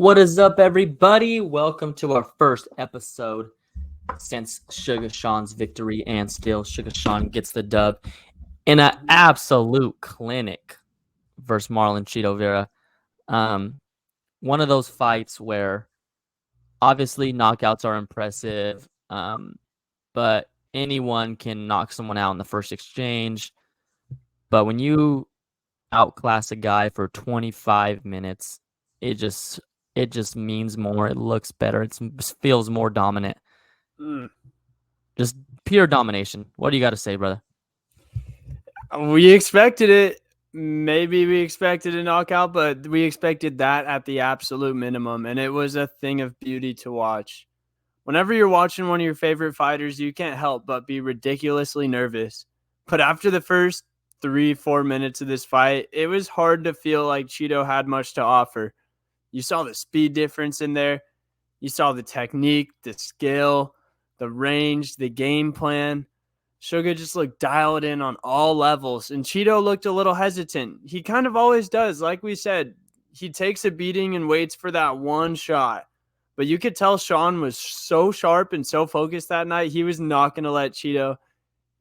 What is up, everybody? Welcome to our first episode since Suga Sean's victory, and still Suga Sean gets the dub in an absolute clinic versus Marlon Chito Vera. One of those fights where obviously knockouts are impressive, but anyone can knock someone out in the first exchange. But when you outclass a guy for 25 minutes, it just means more. It looks better. It feels more dominant. Just pure domination. What do you got to say, brother? We expected it. Maybe we expected a knockout, but we expected that at the absolute minimum, and it was a thing of beauty to watch. Whenever you're watching one of your favorite fighters, you can't help but be ridiculously nervous. But after the first 3-4 minutes of this fight, it was hard to feel like Chito had much to offer. You saw the speed difference in there. You saw the technique, the skill, the range, the game plan. Suga just looked dialed in on all levels, and Chito looked a little hesitant. He kind of always does. Like we said, he takes a beating and waits for that one shot. But you could tell Sean was so sharp and so focused that night, he was not going to let Chito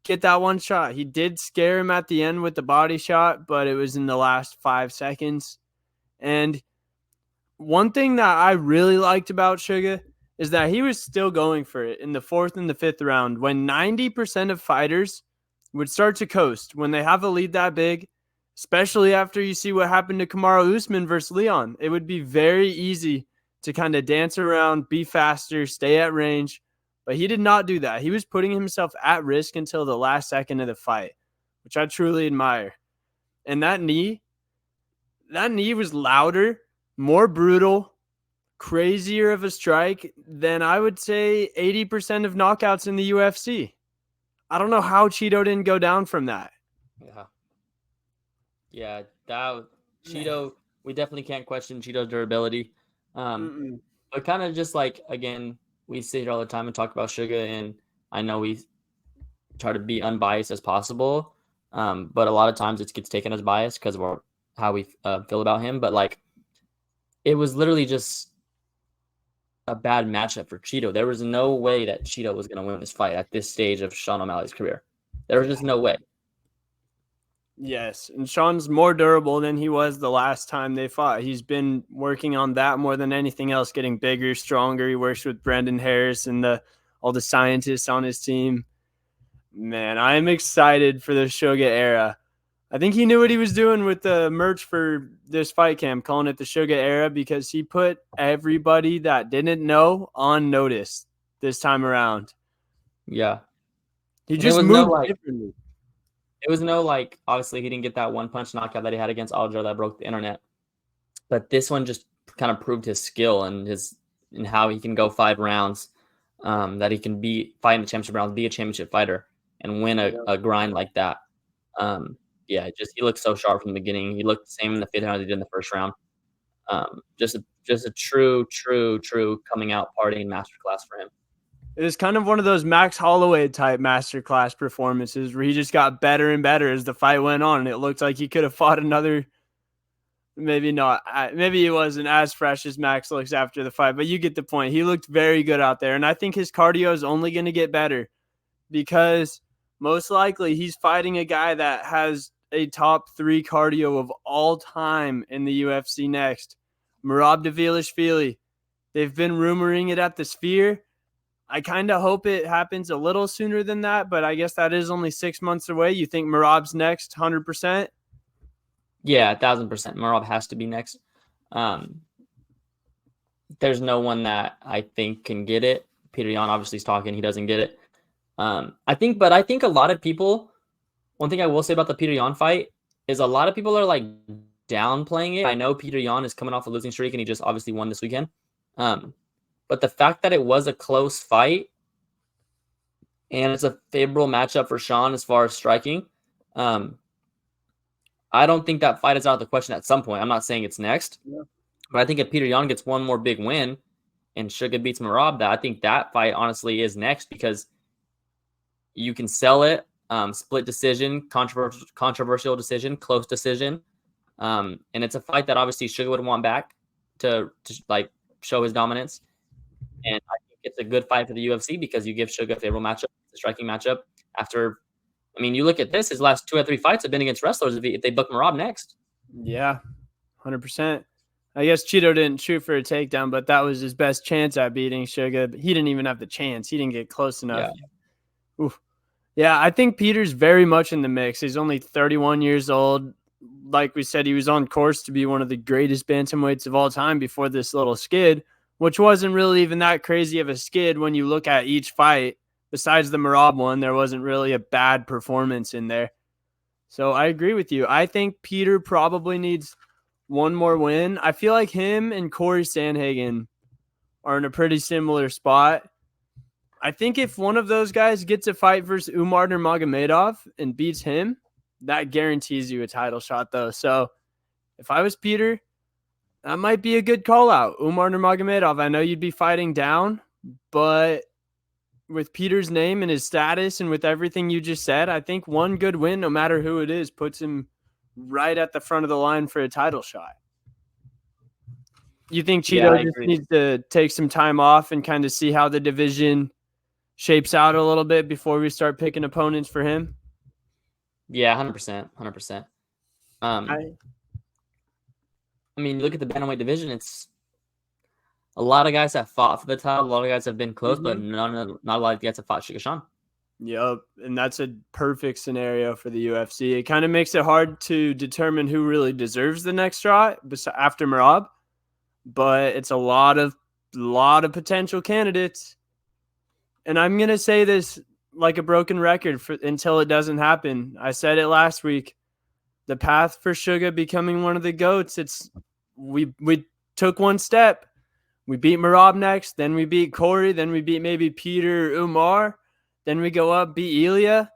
get that one shot. He did scare him at the end with the body shot, but it was in the last 5 seconds. And one thing that I really liked about Suga is that he was still going for it in the 4th and the 5th round when 90% of fighters would start to coast when they have a lead that big, especially after you see what happened to Kamaru Usman versus Leon. It would be very easy to kind of dance around, be faster, stay at range, but he did not do that. He was putting himself at risk until the last second of the fight, which I truly admire. And that knee was louder, more brutal, crazier of a strike than I would say 80% of knockouts in the UFC. I don't know how Chito didn't go down from that. Yeah, that Chito. We definitely can't question Chito's durability. But kind of just like, again, we sit here all the time and talk about Suga, and I know we try to be unbiased as possible, but a lot of times it gets taken as bias because of how we feel about him. But like, it was literally just a bad matchup for Chito. There was no way that Chito was going to win this fight at this stage of Sean O'Malley's career. There was just no way. Yes, and Sean's more durable than he was the last time they fought. He's been working on that more than anything else, getting bigger, stronger. He works with Brendan Harris and all the scientists on his team. Man, I'm excited for the Suga era. I think he knew what he was doing with the merch for this fight camp, calling it the Suga era, because he put everybody that didn't know on notice this time around. Yeah. He just moved differently. It was obviously he didn't get that one punch knockout that he had against Aljo that broke the internet. But this one just kind of proved his skill and how he can go 5 rounds, that he can fight in the championship rounds, be a championship fighter, and win a grind like that. He looked so sharp from the beginning. He looked the same in the 5th round as he did in the 1st round. Just a true coming out party and masterclass for him. It was kind of one of those Max Holloway type masterclass performances where he just got better and better as the fight went on. And it looked like he could have fought another, maybe not. Maybe he wasn't as fresh as Max looks after the fight, but you get the point. He looked very good out there. And I think his cardio is only going to get better because most likely he's fighting a guy that has a top 3 cardio of all time in the UFC next. Merab Dvalishvili. They've been rumoring it at the Sphere. I kind of hope it happens a little sooner than that, but I guess that is only 6 months away. You think Merab's next, 100%? Yeah, 1,000%. Merab has to be next. There's no one that I think can get it. Petr Yan obviously is talking. He doesn't get it. I think a lot of people, one thing I will say about the Petr Yan fight is a lot of people are like downplaying it. I know Petr Yan is coming off a losing streak and he just obviously won this weekend. But the fact that it was a close fight and it's a favorable matchup for Sean as far as striking, I don't think that fight is out of the question at some point. I'm not saying it's next, but I think if Petr Yan gets one more big win and Suga beats Merab, I think that fight honestly is next because you can sell it, split decision, controversial decision, close decision, and it's a fight that obviously Suga would want back. to like show his dominance. And I think it's a good fight for the UFC because you give Suga a favorable matchup, a striking matchup. After, I mean, you look at this, his last 2 or 3 fights have been against wrestlers if they book Merab next. Yeah, 100%. I guess Chito didn't shoot for a takedown, but that was his best chance at beating Suga. He didn't even have the chance. He didn't get close enough. Yeah. Oof. Yeah, I think Peter's very much in the mix. He's only 31 years old. Like we said, he was on course to be one of the greatest bantamweights of all time before this little skid, which wasn't really even that crazy of a skid when you look at each fight. Besides the Merab one, there wasn't really a bad performance in there. So I agree with you. I think Peter probably needs one more win. I feel like him and Corey Sandhagen are in a pretty similar spot. I think if one of those guys gets a fight versus Umar Nurmagomedov and beats him, that guarantees you a title shot, though. So if I was Peter, that might be a good call out. Umar Nurmagomedov, I know you'd be fighting down, but with Peter's name and his status and with everything you just said, I think one good win, no matter who it is, puts him right at the front of the line for a title shot. You think Chito just needs to take some time off and kind of see how the division shapes out a little bit before we start picking opponents for him? Yeah, 100%. 100%. I mean, look at the bantamweight division. It's a lot of guys have fought for the title. A lot of guys have been close, but not a lot of guys have fought Suga. Yep, and that's a perfect scenario for the UFC. It kind of makes it hard to determine who really deserves the next shot after Merab, but it's a lot of potential candidates. And I'm going to say this like a broken record until it doesn't happen. I said it last week. The path for Suga becoming one of the GOATs, we took one step. We beat Merab next, then we beat Corey, then we beat maybe Peter, Umar, then we go up, beat Ilya,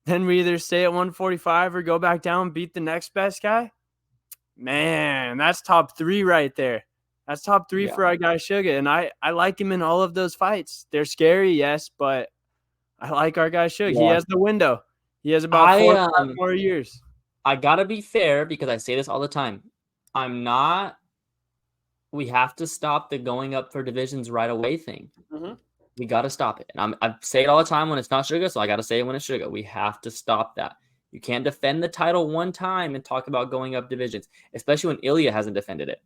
then we either stay at 145 or go back down, beat the next best guy. Man, that's top 3 right there. That's top 3 for our guy Suga, and I like him in all of those fights. They're scary, yes, but I like our guy Suga. Yeah. He has the window. He has about 4 more years. I got to be fair because I say this all the time. We have to stop the going up for divisions right away thing. We got to stop it. And I say it all the time when it's not Suga, so I got to say it when it's Suga. We have to stop that. You can't defend the title one time and talk about going up divisions, especially when Ilya hasn't defended it.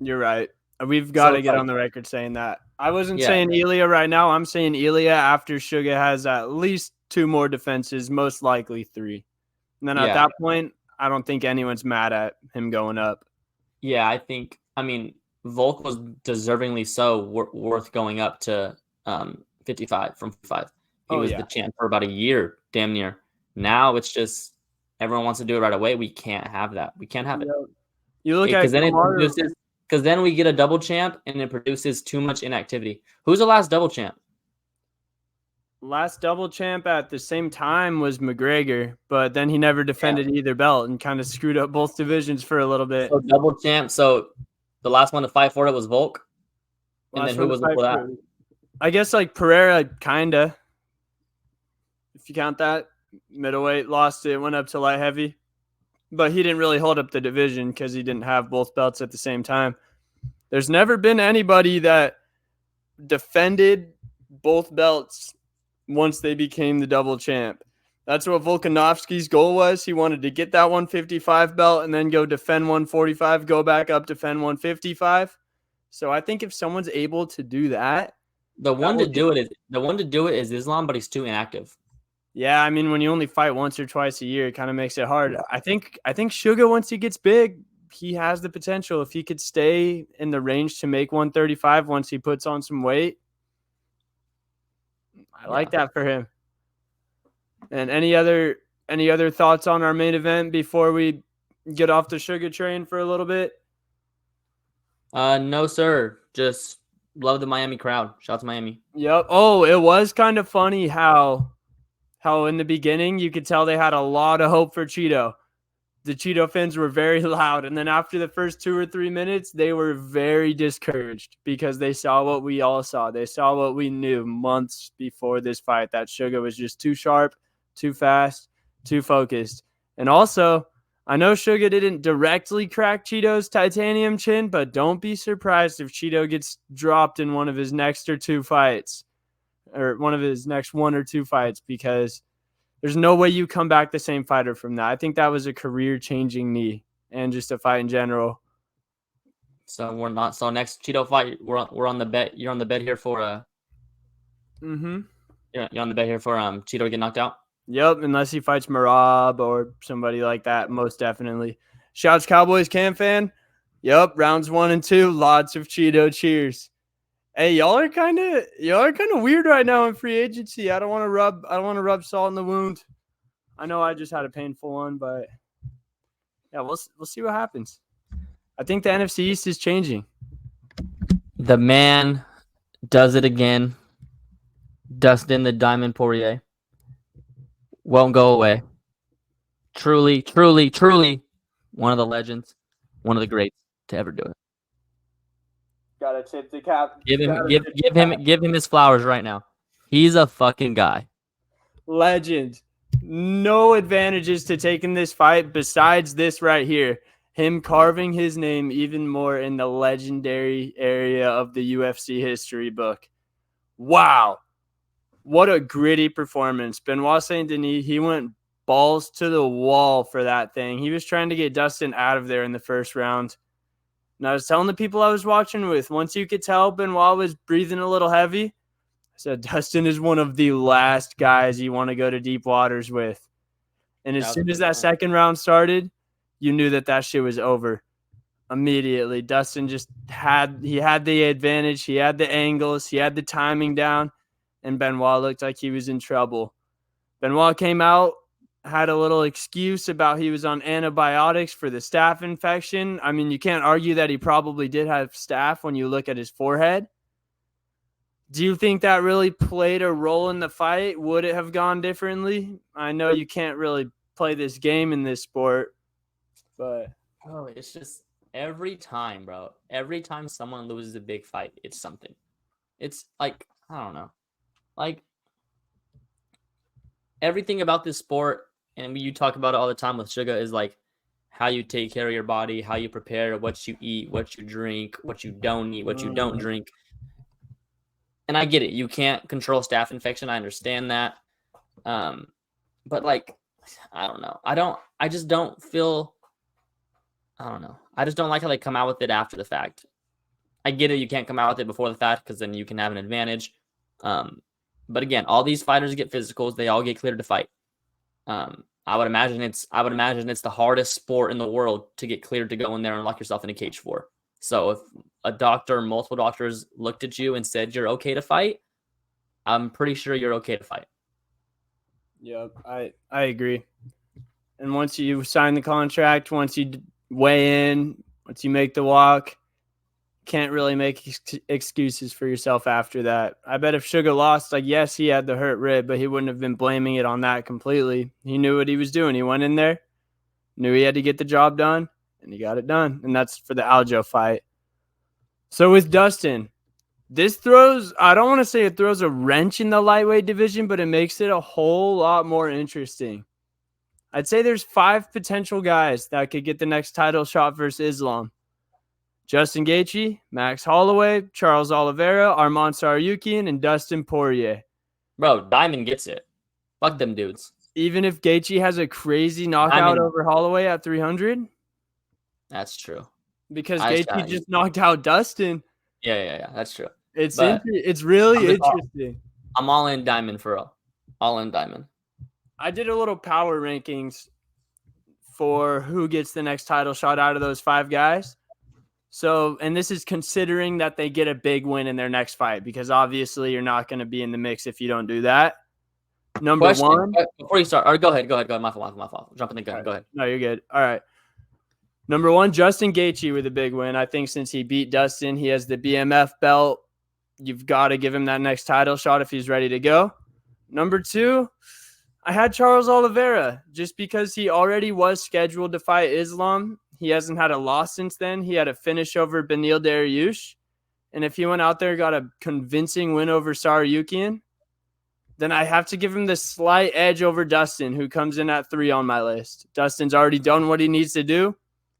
You're right. We've got to get on the record saying that. I wasn't saying Ilya right now. I'm saying Ilya after Suga has at least 2 more defenses, most likely 3. And then at that point, I don't think anyone's mad at him going up. Yeah, I mean, Volk was deservingly so worth going up to 55 from 55. He was the champ for about a year, damn near. Now it's just everyone wants to do it right away. We can't have that. We can't have it. You look at because then we get a double champ and it produces too much inactivity. Who's the last double champ? Last double champ at the same time was McGregor, but then he never defended either belt and kind of screwed up both divisions for a little bit. So double champ. So the last one to fight for it was Volk. And then who was before that? I guess like Pereira, kinda. If you count that. Middleweight lost it, went up to light heavy. But he didn't really hold up the division because he didn't have both belts at the same time. There's never been anybody that defended both belts once they became the double champ. That's what Volkanovski's goal was. He wanted to get that 155 belt and then go defend 145, go back up, defend 155. So I think if someone's able to do that, the one to do it is Islam, but he's too inactive. Yeah, I mean, when you only fight once or twice a year, it kind of makes it hard. I think Suga, once he gets big, he has the potential. If he could stay in the range to make 135 once he puts on some weight, I like that for him. And any other thoughts on our main event before we get off the Suga train for a little bit? No, sir. Just love the Miami crowd. Shout out to Miami. Yep. Oh, it was kind of funny how in the beginning you could tell they had a lot of hope for Chito. The Chito fans were very loud. And then after the first 2 or 3 minutes, they were very discouraged because they saw what we all saw. They saw what we knew months before this fight, that Suga was just too sharp, too fast, too focused. And also, I know Suga didn't directly crack Chito's titanium chin, but don't be surprised if Chito gets dropped in one of his next or two fights, or one of his next 1 or 2 fights, because there's no way you come back the same fighter from that. I think that was a career-changing knee and just a fight in general. So we're not. So next Cheeto fight, we're on the bet. You're on the bet here for Mm-hmm. You're on the bet here for Cheeto to get knocked out. Yep, unless he fights Marab or somebody like that, most definitely. Shouts Cowboys Cam fan. Yep, rounds 1 and 2, lots of Cheeto cheers. Hey, y'all are kind of weird right now in free agency. I don't want to rub salt in the wound. I know I just had a painful one, but yeah, we'll see what happens. I think the NFC East is changing. The man does it again. Dustin the Diamond Poirier won't go away. Truly, truly, truly one of the legends, one of the greats to ever do it. Gotta tip the cap. Give him his flowers right now. He's a fucking guy. Legend. No advantages to taking this fight besides this right here. Him carving his name even more in the legendary area of the UFC history book. Wow. What a gritty performance. Benoit Saint Denis, he went balls to the wall for that thing. He was trying to get Dustin out of there in the first round. And I was telling the people I was watching with, once you could tell Benoit was breathing a little heavy, I said, Dustin is one of the last guys you want to go to deep waters with. And as soon as that second round started, you knew that shit was over immediately. Dustin just had the advantage. He had the angles. He had the timing down. And Benoit looked like he was in trouble. Benoit came out, had a little excuse about he was on antibiotics for the staph infection. I mean, you can't argue that he probably did have staph when you look at his forehead. Do you think that really played a role in the fight? Would it have gone differently? I know you can't really play this game in this sport, but it's just every time, bro. Every time someone loses a big fight, it's something. It's like, I don't know. Like, everything about this sport, and you talk about it all the time with Suga, is like how you take care of your body, how you prepare, what you eat, what you drink, what you don't eat, what you don't drink. And I get it. You can't control staph infection. I understand that. But like, I don't know. I just don't feel, I don't know. I just don't like how they come out with it after the fact. I get it. You can't come out with it before the fact because then you can have an advantage. But again, all these fighters get physicals. They all get cleared to fight. I would imagine it's the hardest sport in the world to get cleared to go in there and lock yourself in a cage for. So if a doctor, multiple doctors looked at you and said you're okay to fight, I'm pretty sure you're okay to fight. Yeah, I agree. And once you sign the contract, once you weigh in, once you make the walk, can't really make excuses for yourself after that. I bet if Suga lost, like, yes, he had the hurt rib, but he wouldn't have been blaming it on that completely. He knew what he was doing. He went in there, knew he had to get the job done, and he got it done. And that's for the Aljo fight. So with Dustin, this throws, I don't want to say it throws a wrench in the lightweight division, but it makes it a whole lot more interesting. I'd say there's 5 potential guys that could get the next title shot versus Islam. Justin Gaethje, Max Holloway, Charles Oliveira, Arman Tsarukyan, and Dustin Poirier. Bro, Diamond gets it. Fuck them dudes. Even if Gaethje has a crazy knockout over Holloway at 300? That's true. Because Gaethje just knocked out Dustin. Yeah. That's true. It's really interesting. I'm all in Diamond for real. All in Diamond. I did a little power rankings for who gets the next title shot out of those 5 guys. So, and this is considering that they get a big win in their next fight, because obviously you're not going to be in the mix if you don't do that. Number 1. Before you start, or go ahead. My fault. Jump in the gun. Right. Go ahead. No, you're good. All right. Number 1, Justin Gaethje with a big win. I think since he beat Dustin, he has the BMF belt. You've got to give him that next title shot if he's ready to go. Number 2, I had Charles Oliveira just because he already was scheduled to fight Islam. He hasn't had a loss since then. He had a finish over Beneil Dariush. And if he went out there and got a convincing win over Tsarukyan, then I have to give him the slight edge over Dustin, who comes in at 3 on my list. Dustin's already done what he needs to do.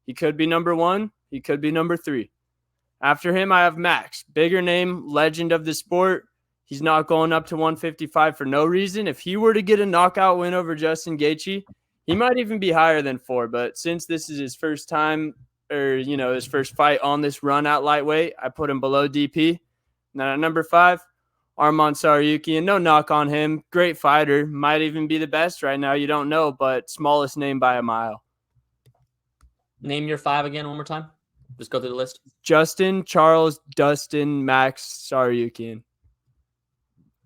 He could be number 1. He could be number 3. After him, I have Max. Bigger name, legend of the sport. He's not going up to 155 for no reason. If he were to get a knockout win over Justin Gaethje, he might even be higher than 4. But since this is his first time, or, his first fight on this run at lightweight, I put him below DP. And then at number 5, Arman Tsarukyan. No knock on him. Great fighter. Might even be the best right now. You don't know, but smallest name by a mile. Name your 5 again one more time. Just go through the list. Justin, Charles, Dustin, Max, Tsarukyan.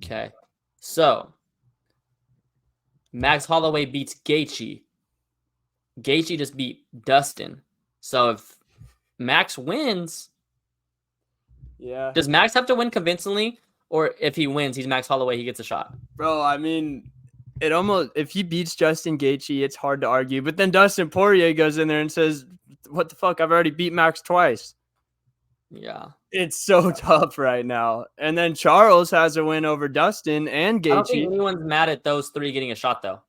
Okay. So, Max Holloway beats Gaethje. Gaethje just beat Dustin. So, if Max wins, does Max have to win convincingly? Or if he wins, he's Max Holloway, he gets a shot? Bro, I mean, if he beats Justin Gaethje, it's hard to argue. But then Dustin Poirier goes in there and says, what the fuck? I've already beat Max twice. Yeah. It's so tough right now. And then Charles has a win over Dustin and Gaethje. I don't think anyone's mad at those 3 getting a shot, though.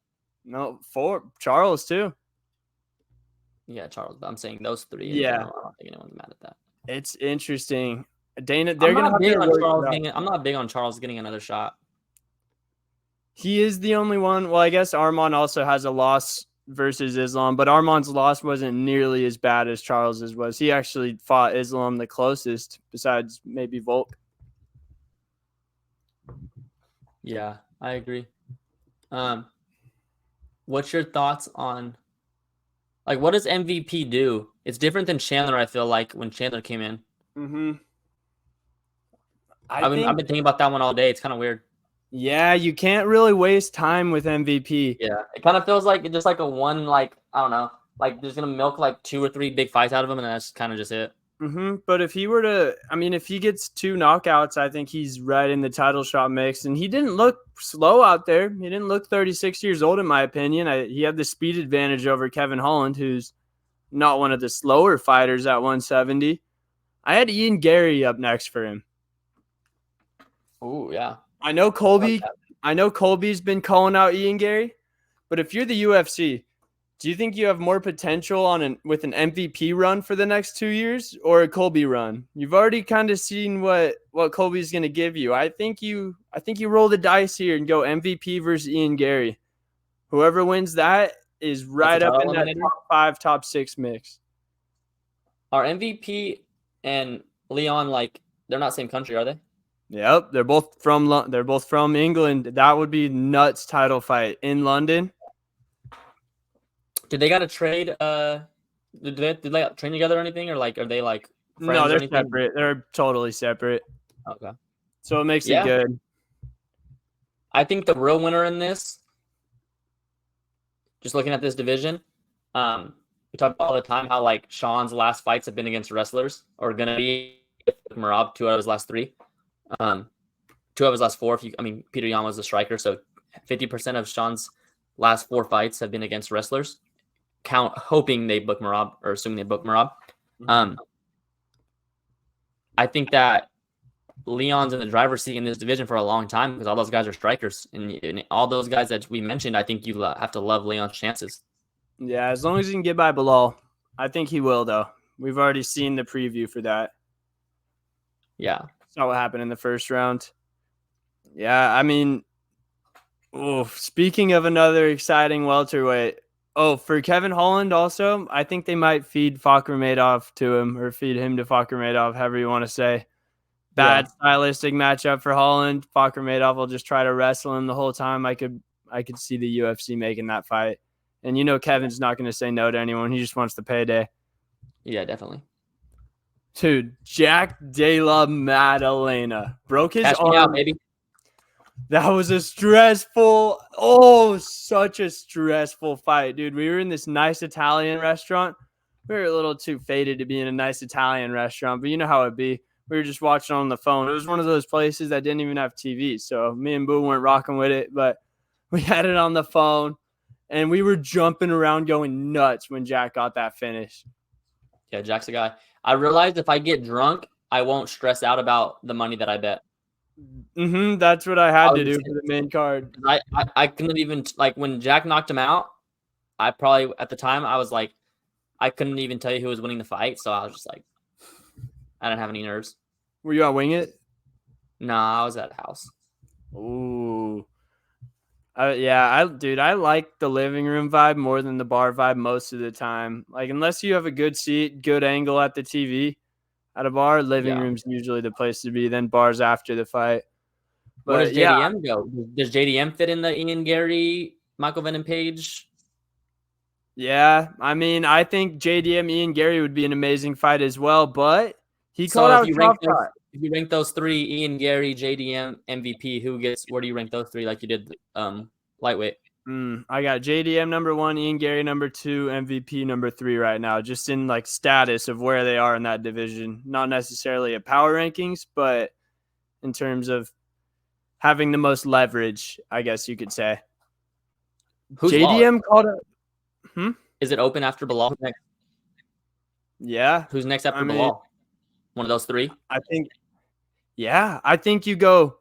No, 4. Charles, too. Yeah, Charles. But I'm saying those 3. Yeah. I don't think anyone's mad at that. It's interesting. They're I'm going not to I'm not big on Charles getting another shot. He is the only one. Well, I guess Arman also has a loss versus Islam, but Arman's loss wasn't nearly as bad as Charles's was. He actually fought Islam the closest, besides maybe Volk. Yeah, I agree. What's your thoughts on, like, what does MVP do? It's different than Chandler, I feel like, when Chandler came in. Mm-hmm. I've been thinking about that one all day. It's kind of weird. Yeah, you can't really waste time with MVP. Yeah, it kind of feels like just like a one, like, I don't know, like there's gonna milk like 2 or 3 big fights out of him, and that's kind of just it. Mm-hmm. But if he were to, if he gets 2 knockouts, I think he's right in the title shot mix. And he didn't look slow out there. He didn't look 36 years old, in my opinion. He had the speed advantage over Kevin Holland, who's not one of the slower fighters at 170. I had Ian Gary up next for him. Oh yeah. I know Colby's been calling out Ian Gary, but if you're the UFC, do you think you have more potential with an MVP run for the next 2 years or a Colby run? You've already kind of seen what Colby's going to give you. I think you roll the dice here and go MVP versus Ian Gary. Whoever wins that is right up in that top 5, top 6 mix. Are MVP and Leon, like, they're not same country, are they? Yep, they're both from England. That would be nuts title fight in London. Did they got to trade? Did they train together or anything, or like are they like friends? No, they're separate. They're totally separate. Okay, so it makes it good. I think the real winner in this, just looking at this division, we talk all the time how like Sean's last fights have been against wrestlers, or gonna be Merab 2 out of his last 3. 2 of his last 4. Petr Yan was a striker, so 50% of Sean's last 4 fights have been against wrestlers. Hoping they book Merab, or assuming they book Merab. I think that Leon's in the driver's seat in this division for a long time because all those guys are strikers, and all those guys that we mentioned, I think you have to love Leon's chances. Yeah, as long as he can get by Bilal, I think he will. Though we've already seen the preview for that. Yeah. Saw what happened in the first round. Yeah, speaking of another exciting welterweight. For Kevin Holland also, I think they might feed Fakhramadov to him, or feed him to Fakhramadov, however you want to say. Bad stylistic matchup for Holland. Fakhramadov will just try to wrestle him the whole time. I could see the UFC making that fight. And Kevin's not going to say no to anyone. He just wants the payday. Yeah, definitely. Dude, Jack Della Madallena broke his arm. Out, baby. That was such a stressful fight, dude. We were in this nice Italian restaurant. We were a little too faded to be in a nice Italian restaurant, but you know how it'd be. We were just watching on the phone. It was one of those places that didn't even have TV, so me and Boo weren't rocking with it, but we had it on the phone, and we were jumping around going nuts when Jack got that finish. Yeah, Jack's a guy. I realized if I get drunk, I won't stress out about the money that I bet. That's what I had I to do was for the main card. I couldn't even like when Jack knocked him out. I probably at the time I was like, I couldn't even tell you who was winning the fight, so I was just like, I didn't have any nerves. Were you on Wing It? Nah, I was at house. Ooh. Dude, I like the living room vibe more than the bar vibe most of the time. Like, unless you have a good seat, good angle at the TV at a bar, living Yeah. room's usually the place to be. Then bars after the fight. Where does But yeah, JDM go? Does JDM fit in the Ian Gary, Michael Venom Page? yeah. I mean, I think JDM Ian Gary would be an amazing fight as well. But he So called out Shavkat. if you rank those three, Ian Gary, JDM, MVP, where do you rank those three like you did lightweight? I got JDM number 1, Ian Gary number 2, MVP number 3 right now, just in like status of where they are in that division. Not necessarily a power rankings, but in terms of having the most leverage, I guess you could say. Who's JDM lost? called it. Is it open after Bilal? Yeah. Who's next after Bilal? One of those three? I think you go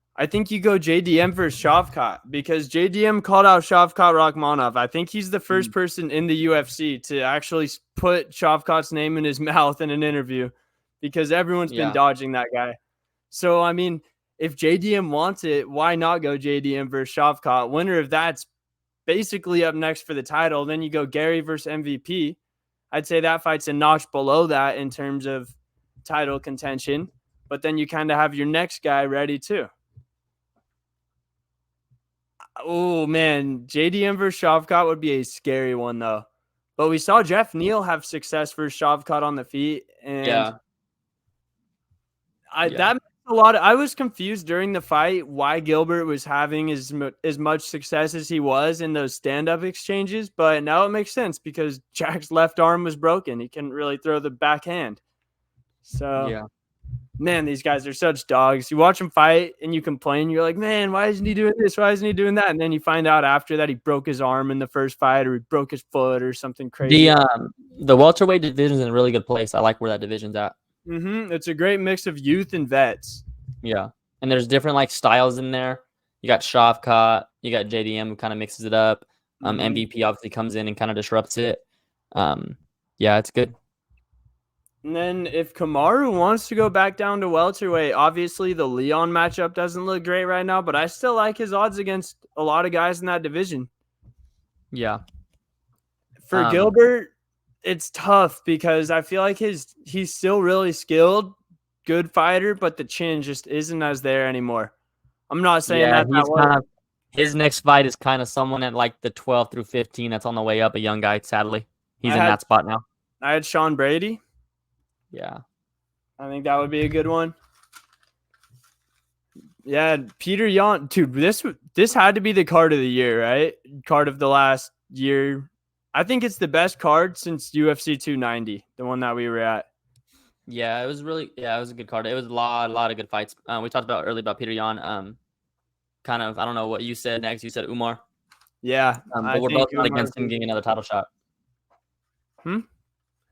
JDM versus Shavkat because JDM called out Shavkat Rakhmonov. I think he's the first person in the UFC to actually put Shavkat's name in his mouth in an interview because everyone's been dodging that guy. So, I mean, if JDM wants it, why not go JDM versus Shavkat? Winner of that's basically up next for the title. Then you go Gary versus MVP. I'd say that fight's a notch below that in terms of title contention. But then you kind of have your next guy ready too. Oh, man. JDM versus Shavkat would be a scary one, though. But we saw Jeff Neal have success versus Shavkat on the feet. And that makes a lot of, I was confused during the fight why Gilbert was having as much success as he was in those stand-up exchanges. But now it makes sense because Jack's left arm was broken. He couldn't really throw the backhand. So, man, these guys are such dogs. You watch them fight and you complain. You're like, man, why isn't he doing this? Why isn't he doing that? And then you find out after that he broke his arm in the first fight or he broke his foot or something crazy. The welterweight division is in a really good place. I like where that division's at. It's a great mix of youth and vets. Yeah. And there's different like styles in there. You got Shavkat, you got JDM who kind of mixes it up. MVP obviously comes in and kind of disrupts it. Yeah, it's good. And then if Kamaru wants to go back down to welterweight, obviously the Leon matchup doesn't look great right now, but I still like his odds against a lot of guys in that division. Yeah. For Gilbert, it's tough because I feel like he's still really skilled, good fighter, but the chin just isn't as there anymore. I'm not saying his next fight is kind of someone at like the 12 through 15 that's on the way up, a young guy, sadly. He's in that spot now. I had Sean Brady. Yeah. I think that would be a good one. Yeah, Petr Yan. Dude, this had to be the card of the year, right? Card of the last year. I think it's the best card since UFC 290, the one that we were at. Yeah, it was a good card. It was a lot of good fights. We talked about earlier about Petr Yan. Kind of, I don't know what you said next. You said Umar. Yeah. But we're both not against him getting another title shot.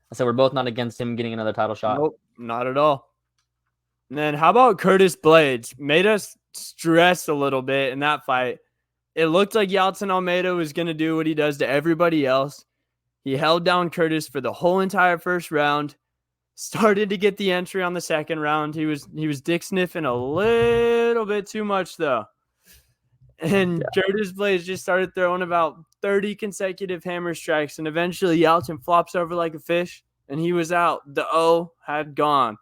I said we're both not against him getting another title shot. Nope, not at all. And then how about Curtis Blaydes? Made us stress a little bit in that fight. It looked like Jailton Almeida was going to do what he does to everybody else. He held down Curtis for the whole entire first round. Started to get the entry on the second round. He was dick sniffing a little bit too much though. And Curtis Blaydes just started throwing about 30 consecutive hammer strikes, and eventually Jailton flops over like a fish, and he was out. The O had gone,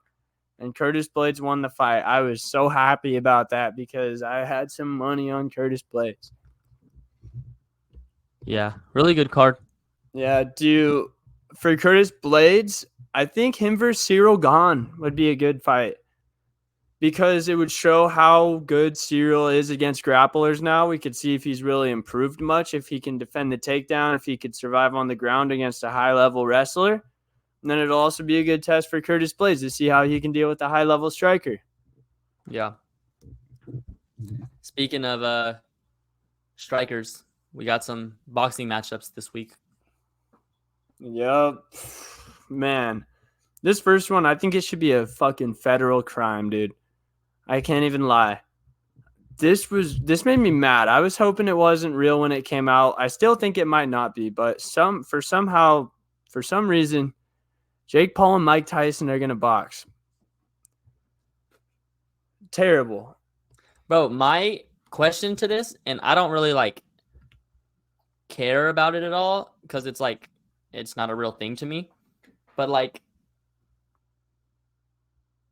and Curtis Blaydes won the fight. I was so happy about that because I had some money on Curtis Blaydes. Yeah, really good card. Yeah, for Curtis Blaydes, I think him versus Cyril Gahn would be a good fight. Because it would show how good Cyril is against grapplers now. We could see if he's really improved much, if he can defend the takedown, if he could survive on the ground against a high-level wrestler. And then it'll also be a good test for Curtis Blaydes to see how he can deal with a high-level striker. Yeah. Speaking of strikers, we got some boxing matchups this week. Yep. Man. This first one, I think it should be a fucking federal crime, dude. I can't even lie. This made me mad. I was hoping it wasn't real when it came out. I still think it might not be, but for some reason, Jake Paul and Mike Tyson are gonna box. Terrible. Bro, my question to this, and I don't really like care about it at all because it's like it's not a real thing to me. But like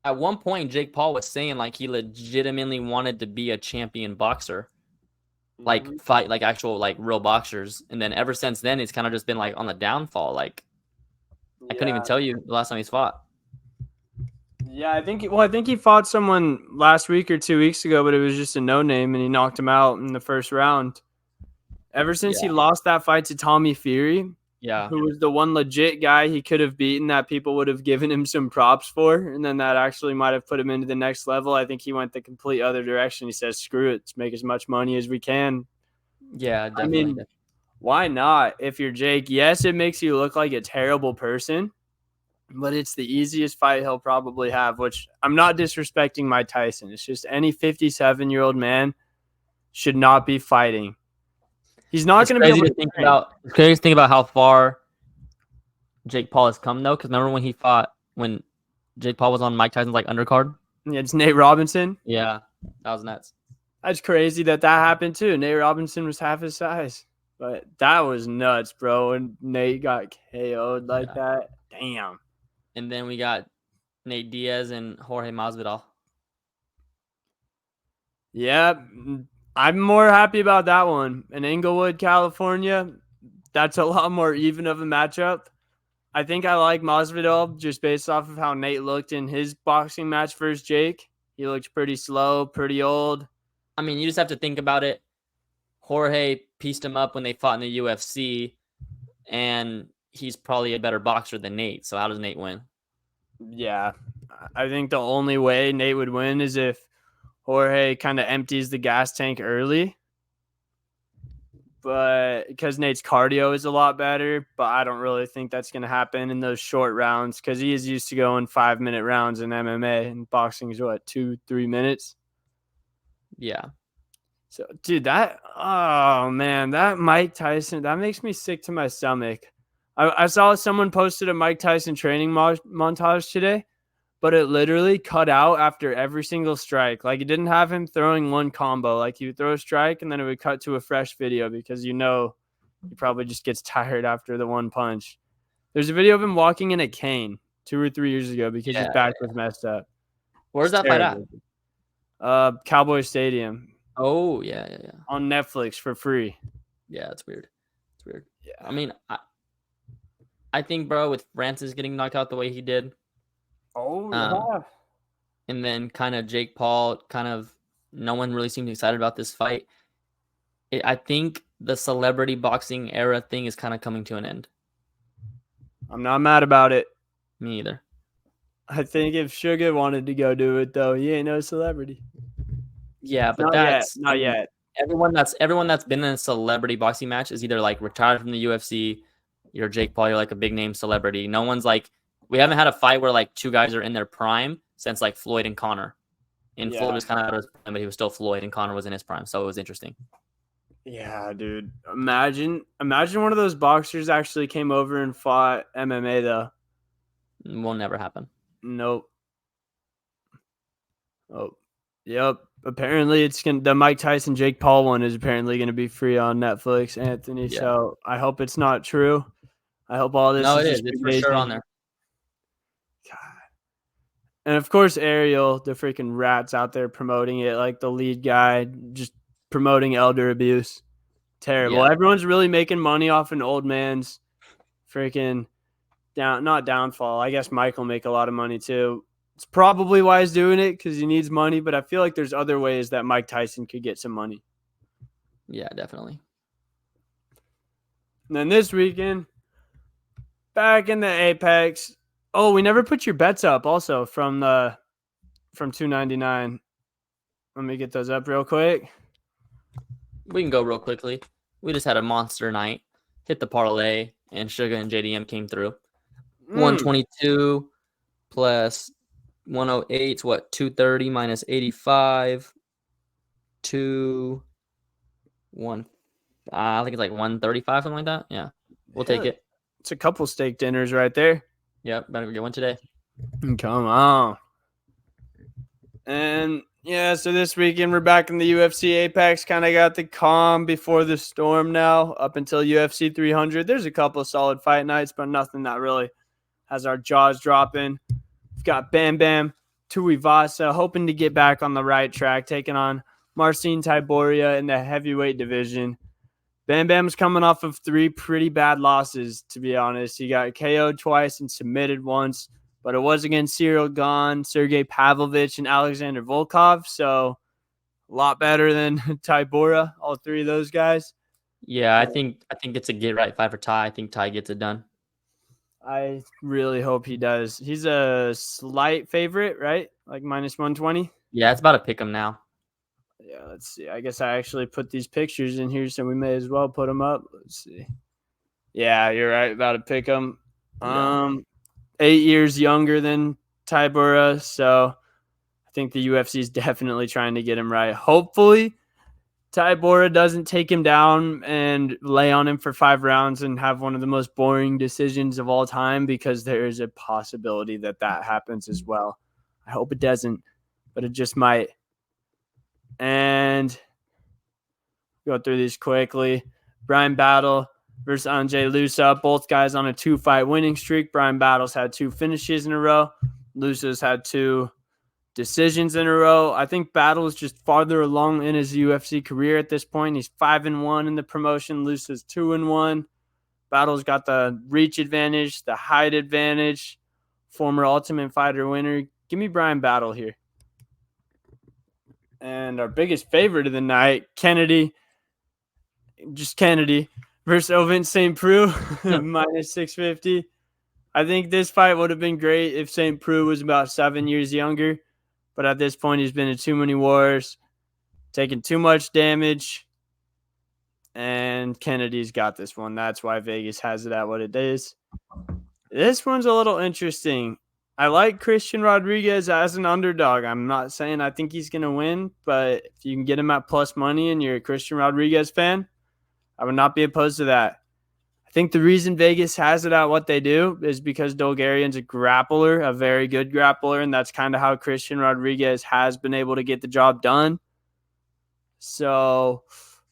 at one point, Jake Paul was saying like he legitimately wanted to be a champion boxer, like fight like actual like real boxers. And then ever since then, it's kind of just been like on the downfall. Like I couldn't even tell you the last time he's fought. Yeah, I think he fought someone last week or 2 weeks ago, but it was just a no name, and he knocked him out in the first round. Ever since he lost that fight to Tommy Fury, who was the one legit guy he could have beaten that people would have given him some props for, and then that actually might have put him into the next level. I think he went the complete other direction. He says, "Screw it, let's make as much money as we can." Yeah, definitely. I mean, why not? If you're Jake, yes, it makes you look like a terrible person, but it's the easiest fight he'll probably have, which I'm not disrespecting Mike Tyson. It's just any 57-year-old man should not be fighting. He's not going to be able to think about. It's crazy to think about how far Jake Paul has come though. Because remember when Jake Paul was on Mike Tyson's like undercard? Yeah, it's Nate Robinson. Yeah, that was nuts. That's crazy that happened too. Nate Robinson was half his size, but that was nuts, bro. And Nate got KO'd like that. Damn. And then we got Nate Diaz and Jorge Masvidal. Yeah, I'm more happy about that one. In Inglewood, California, that's a lot more even of a matchup. I think I like Masvidal just based off of how Nate looked in his boxing match versus Jake. He looked pretty slow, pretty old. I mean, you just have to think about it. Jorge pieced him up when they fought in the UFC, and he's probably a better boxer than Nate. So how does Nate win? Yeah, I think the only way Nate would win is if Jorge kind of empties the gas tank early. But because Nate's cardio is a lot better, but I don't really think that's going to happen in those short rounds because he is used to going 5-minute rounds in MMA, and boxing is what, 2-3 minutes? Yeah. So, dude, that Mike Tyson, that makes me sick to my stomach. I saw someone posted a Mike Tyson training montage today, but it literally cut out after every single strike. Like, it didn't have him throwing one combo. Like, he would throw a strike, and then it would cut to a fresh video because he probably just gets tired after the one punch. There's a video of him walking in a cane 2 or 3 years ago because his back was messed up. Where's that fight at? Cowboy Stadium. Oh, yeah. On Netflix for free. Yeah, it's weird. Yeah. I mean, I think, bro, with Francis getting knocked out the way he did. And then kind of Jake Paul, no one really seemed excited about this fight. I think the celebrity boxing era thing is kind of coming to an end. I'm not mad about it. Me either. I think if Suga wanted to go do it, though, he ain't no celebrity. Yeah, but not yet. Everyone that's been in a celebrity boxing match is either like retired from the UFC. You're Jake Paul. You're like a big name celebrity. No one's like, we haven't had a fight where like two guys are in their prime since like Floyd and Conor. And Floyd was kind of out of his prime, but he was still Floyd, and Conor was in his prime, so it was interesting. Yeah, dude. Imagine one of those boxers actually came over and fought MMA though. Will never happen. Nope. Oh, yep. Apparently, the Mike Tyson Jake Paul one is apparently going to be free on Netflix, Anthony. Yeah. So I hope it's not true. I hope all this. No, it is. It's for sure on there. God. And of course, Ariel, the freaking rats out there promoting it, like the lead guy, just promoting elder abuse. Terrible. Yeah. Everyone's really making money off an old man's freaking not downfall. I guess Mike will make a lot of money too. It's probably why he's doing it because he needs money, but I feel like there's other ways that Mike Tyson could get some money. Yeah, definitely. And then this weekend, back in the Apex. Oh, we never put your bets up also from $2.99. Let me get those up real quick. We can go real quickly. We just had a monster night. Hit the parlay, and Suga and JDM came through. 122 plus 108's what? 230 minus 85. 1. I think it's like 135, something like that. Yeah, we'll take it. It's a couple steak dinners right there. Yep, better get one today. Come on. And yeah, so this weekend we're back in the UFC Apex. Kind of got the calm before the storm now up until UFC 300. There's a couple of solid fight nights, but nothing that really has our jaws dropping. We've got Bam Bam Tuivasa hoping to get back on the right track, taking on Marcin Tybura in the heavyweight division. Bam Bam's coming off of 3 pretty bad losses, to be honest. He got KO'd twice and submitted once, but it was against Cyril Gane, Sergey Pavlovich, and Alexander Volkov. So a lot better than Tybura, all 3 of those guys. Yeah, I think it's a get right fight for Ty. I think Ty gets it done. I really hope he does. He's a slight favorite, right? Like minus 120. Yeah, it's about to pick him now. Yeah, let's see. I guess I actually put these pictures in here, so we may as well put them up. Let's see. Yeah, you're right. About to pick him. Yeah. 8 years younger than Tybura, so I think the UFC is definitely trying to get him right. Hopefully, Tybura doesn't take him down and lay on him for 5 rounds and have one of the most boring decisions of all time, because there is a possibility that happens as well. I hope it doesn't, but it just might. And go through these quickly. Brian Battle versus Anže Lusa. Both guys on a 2-fight winning streak. Brian Battle's had 2 finishes in a row. Lusa's had 2 decisions in a row. I think Battle is just farther along in his UFC career at this point. He's 5-1 in the promotion. Lusa's 2-1. Battle's got the reach advantage, the height advantage. Former Ultimate Fighter winner. Give me Brian Battle here. And our biggest favorite of the night, Kennedy versus Ovin St. Preux, minus 650. I think this fight would have been great if St. Preux was about 7 years younger. But at this point, he's been in too many wars, taking too much damage. And Kennedy's got this one. That's why Vegas has it at what it is. This one's a little interesting. I like Christian Rodriguez as an underdog. I'm not saying I think he's going to win, but if you can get him at plus money and you're a Christian Rodriguez fan, I would not be opposed to that. I think the reason Vegas has it at what they do is because Dolgarian's a grappler, a very good grappler, and that's kind of how Christian Rodriguez has been able to get the job done. So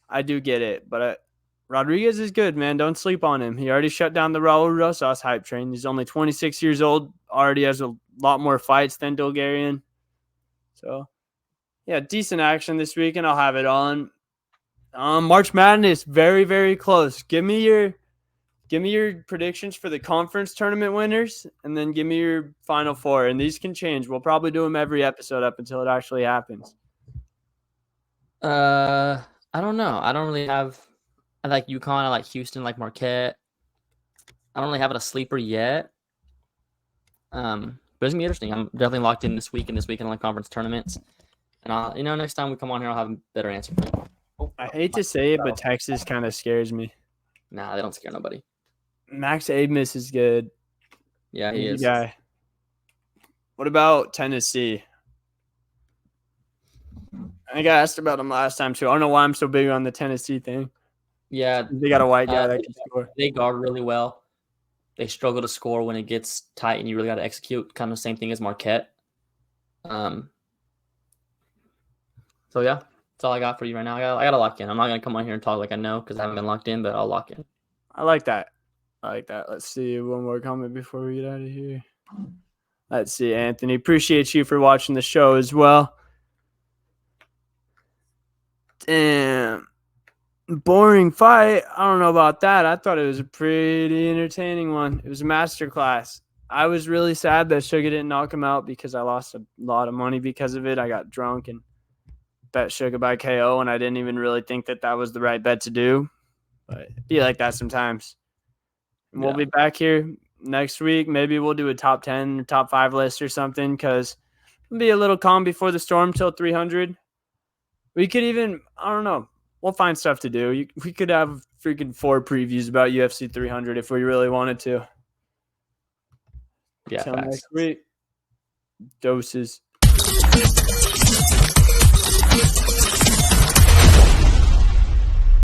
I do get it, but Rodriguez is good, man. Don't sleep on him. He already shut down the Raul Rosas hype train. He's only 26 years old, already has a lot more fights than Dolgarian. So, yeah, decent action this week, and I'll have it on. March Madness, very, very close. Give me your predictions for the conference tournament winners, and then give me your Final Four. And these can change. We'll probably do them every episode up until it actually happens. I don't know. I don't really have. I like UConn. I like Houston. I like Marquette. I don't really have it a sleeper yet. But it's gonna be interesting. I'm definitely locked in this week and this weekend on the conference tournaments. And next time we come on here, I'll have a better answer for you. I hate to say it, but Texas kind of scares me. Nah, they don't scare nobody. Max Abmas is good. Yeah, he is. Guy. What about Tennessee? I got asked about him last time too. I don't know why I'm so big on the Tennessee thing. Yeah, they got a white guy that can score. They guard really well. They struggle to score when it gets tight, and you really got to execute. Kind of the same thing as Marquette. So yeah, that's all I got for you right now. I got to lock in. I'm not gonna come on here and talk like I know because I haven't been locked in, but I'll lock in. I like that. Let's see one more comment before we get out of here. Let's see, Anthony. Appreciate you for watching the show as well. Damn. Boring fight. I don't know about that. I thought it was a pretty entertaining one. It was a masterclass. I was really sad that Suga didn't knock him out because I lost a lot of money because of it. I got drunk and bet Suga by KO, and I didn't even really think that was the right bet to do. But it'd be like that sometimes. And we'll be back here next week. Maybe we'll do a top 10, top 5 list or something because it'll be a little calm before the storm till 300. We could even, I don't know. We'll find stuff to do. We could have freaking 4 previews about UFC 300 if we really wanted to. Yeah. Till next week. Doses.